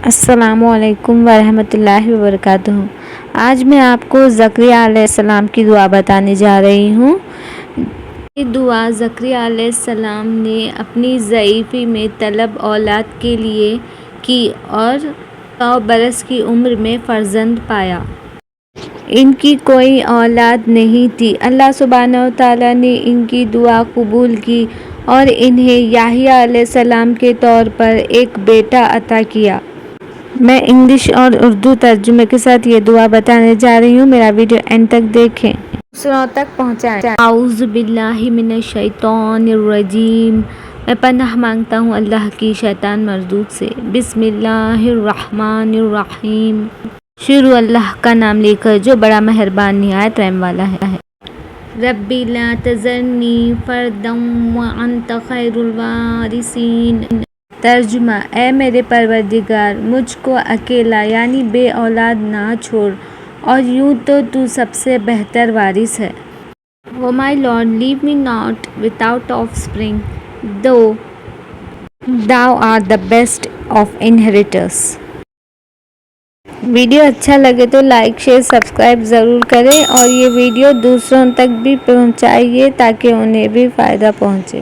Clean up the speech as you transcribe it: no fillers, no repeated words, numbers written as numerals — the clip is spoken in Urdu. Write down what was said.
السلام علیکم ورحمۃ اللہ وبرکاتہ۔ آج میں آپ کو زکریا علیہ السلام کی دعا بتانے جا رہی ہوں۔ یہ دعا زکریا علیہ السلام نے اپنی ضعیفی میں طلب اولاد کے لیے کی اور 100 برس کی عمر میں فرزند پایا۔ ان کی کوئی اولاد نہیں تھی۔ اللہ سبحانہ وتعالیٰ نے ان کی دعا قبول کی اور انہیں یحییٰ علیہ السلام کے طور پر ایک بیٹا عطا کیا۔ میں انگلش اور اردو ترجمے کے ساتھ یہ دعا بتانے جا رہی ہوں، میرا ویڈیو اینڈ تک دیکھیں، دوسروں تک پہنچائیں۔ اعوذ باللہ من الشیطان الرجیم۔ میں پناہ مانگتا ہوں اللہ کی شیطان مردود سے۔ بسم اللہ الرحمن الرحیم۔ شروع اللہ کا نام لے کر جو بڑا مہربان نہایت رحم والا ہے۔ رب لا تذرنی فردا وانت خیر الوارثین۔ ترجمہ: اے میرے پروردگار، مجھ کو اکیلا یعنی بے اولاد نہ چھوڑ، اور یوں تو تو سب سے بہتر وارث ہے۔ Oh my Lord, leave me not without offspring, though thou art the best of inheritors۔ Video اچھا لگے تو لائک، شیئر، سبسکرائب ضرور کریں اور یہ ویڈیو دوسروں تک بھی پہنچائیے تاکہ انہیں بھی فائدہ پہنچے۔